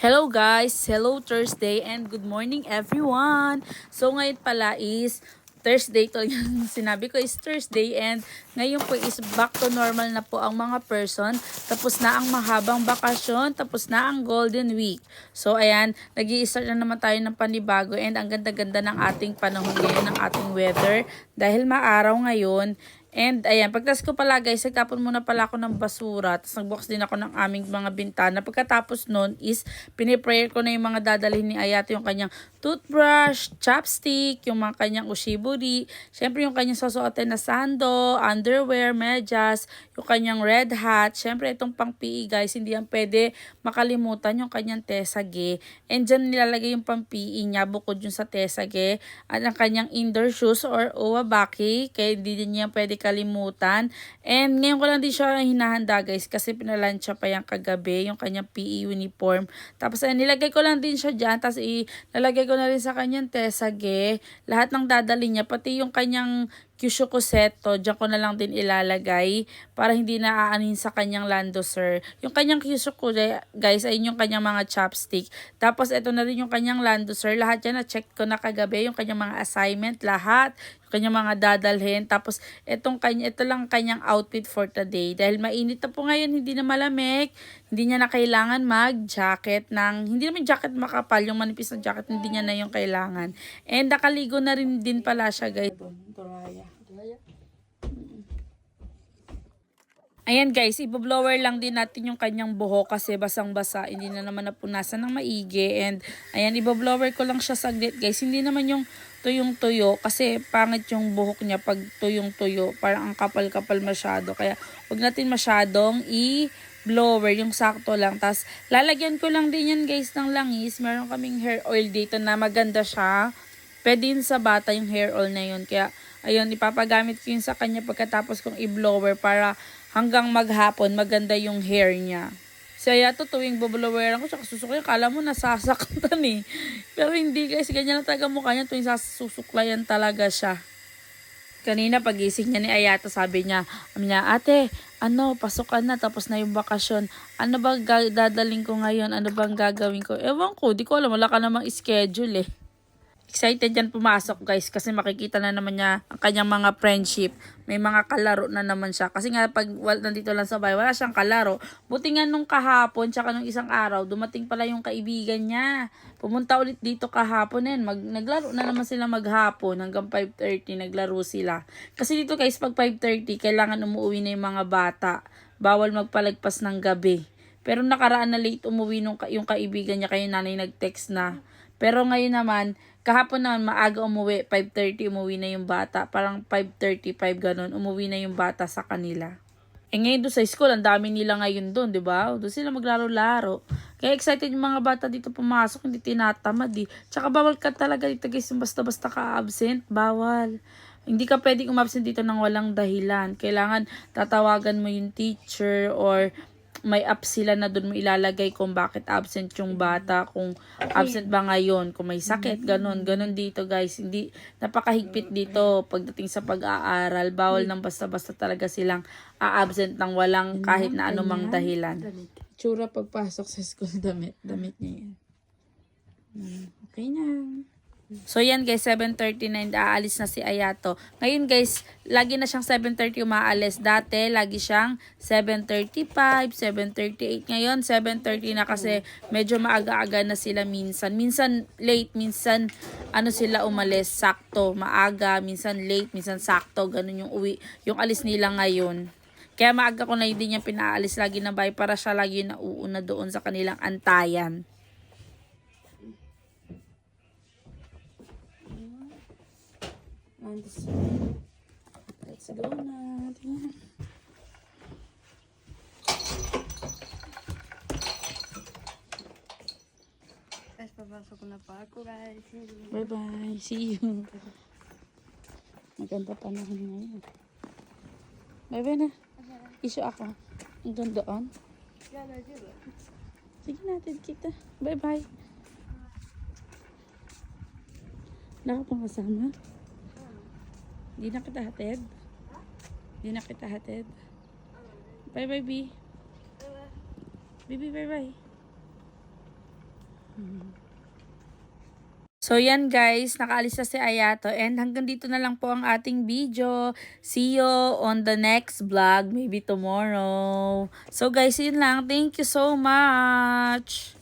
Hello guys! Hello Thursday and good morning everyone! So ngayon pala is Thursday to yung sinabi ko is Thursday and ngayon po is back to normal na po ang mga person. Tapos na ang mahabang bakasyon, tapos na ang Golden Week. So ayan, nag-i-start na naman tayo ng panibago and ang ganda-ganda ng ating panahon ngayon, ng ating weather. Dahil maaraw ngayon. And ayan, pagtas ko pala guys, nagtapon muna pala ako ng basura. Tapos nagbukas din ako ng aming mga bintana. Pagkatapos nun is, piniprayer ko na yung mga dadalhin ni Ayato. Yung kanyang toothbrush, chopstick, yung mga kanyang ushiburi. Siyempre yung kanyang susuotin na sando, underwear, medyas, yung kanyang red hat. Siyempre itong pang PE guys, hindi yan pwede makalimutan yung kanyang tesage. And dyan nilalagay yung pang PE niya bukod yung sa tesage. At ang kanyang indoor shoes or uwabaki. Kaya hindi din niya pwede kalimutan. And ngayon ko lang din siya hinahanda guys kasi pinalansya pa yung kagabi yung kanyang PE uniform. Tapos nilagay ko lang din siya dyan. Tapos ilalagay ko na rin sa kanyang tesage. Lahat ng dadali niya pati yung kanyang Kyushu Kuseto, dyan ko na lang din ilalagay para hindi na aanin sa kanyang lando sir. Yung kanyang Kyushu guys ay yung kanyang mga chopstick. Tapos ito na rin yung kanyang lando sir. Lahat yan na-check ko na kagabi. Yung kanyang mga assignment, lahat. Yung kanyang mga dadalhin. Tapos ito lang kanyang outfit for today. Dahil mainit na po ngayon, hindi na malamig. Hindi niya na kailangan mag-jacket hindi naman jacket makapal. Yung manipis na jacket, hindi niya na yung kailangan. And nakaligo na rin din pala siya guys. Ayan guys, iboblower lang din natin yung kanyang buhok kasi basang-basa. Hindi na naman napunasan ng maigi. And ayan, iboblower ko lang siya saglit guys. Hindi naman yung tuyong-tuyo kasi pangit yung buhok niya pag tuyong-tuyo. Parang ang kapal-kapal masyado. Kaya huwag natin masyadong blower, yung sakto lang. Tapos lalagyan ko lang din yan guys ng langis. Meron kaming hair oil dito na maganda siya. Pwede yun sa bata yung hair oil na yun. Kaya ayun, ipapagamit ko yun sa kanya pagkatapos kong i-blower para hanggang maghapon maganda yung hair niya. Kaya tuwing bubloweran ko, tsaka susuklayan, kala mo nasasaktan eh. Pero hindi guys, ganyan lang talaga mukha niya tuwing susuklayan talaga siya. Kanina pagising niya ni Ayato, sabi niya, ate, pasok ka na, tapos na yung bakasyon. Ano ba dadaling ko ngayon? Ano bang gagawin ko? Ewan ko, di ko alam, wala ka namang schedule eh. Excited yan pumasok guys kasi makikita na naman niya ang kanyang mga friendship. May mga kalaro na naman siya. Kasi nga pag nandito lang sa bahay, wala siyang kalaro. Buti nga nung kahapon, tsaka nung isang araw, dumating pala yung kaibigan niya. Pumunta ulit dito kahapon yan. Naglaro na naman sila maghapon hanggang 5:30 naglaro sila. Kasi dito guys, pag 5:30, kailangan umuwi na yung mga bata. Bawal magpalagpas ng gabi. Pero nakaraan na late umuwi yung kaibigan niya, kaya nanay nag-text na. Pero ngayon naman, kahapon naman maaga umuwi, 5:30 umuwi na yung bata. Parang 5:35 ganun, umuwi na yung bata sa kanila. Ngayon doon sa school, ang dami nila ngayon doon, di ba? Doon sila maglaro-laro. Kaya excited yung mga bata dito pumasok, hindi tinatamad eh. Tsaka bawal ka talaga dito guys, yung basta-basta ka-absent, bawal. Hindi ka pwedeng umabsent dito ng walang dahilan. Kailangan tatawagan mo yung teacher or may app sila na doon mo ilalagay kung bakit absent yung bata, kung absent ba ngayon, kung may sakit, ganun dito guys. Hindi, napakahigpit dito pagdating sa pag-aaral. Bawal nang basta-basta talaga silang a-absent ng walang kahit na anumang dahilan. Tsura pagpasok sa school, damit niya yan. Okay na. So yan guys, 7:39 aalis na si Ayato. Ngayon guys, lagi na siyang 7:30 umaalis. Dati lagi siyang 7:35, 7:38. Ngayon 7:30 na kasi medyo maaga-aga na sila minsan. Minsan late, minsan sila umalis sakto, maaga, minsan late, minsan sakto. Ganun yung yung alis nila ngayon. Kaya maaga ko na hindi niya pinaalis lagi na bahay para siya lagi na uuna doon sa kanilang antayan. Let's go na. Guys, papasok na pa ako guys. Bye bye. See you. Maganda panahon ngayon. Bye bye na. Iso ako. Hanggang doon. Sige natin kita. Bye bye. Wala ka pang kasama? Di na kita hatid? Di na kita hatid? Bye bye B. Baby bye bye. So yan guys, nakaalis na si Ayato and hanggang dito na lang po ang ating video. See you on the next vlog, maybe tomorrow. So guys, yun lang. Thank you so much!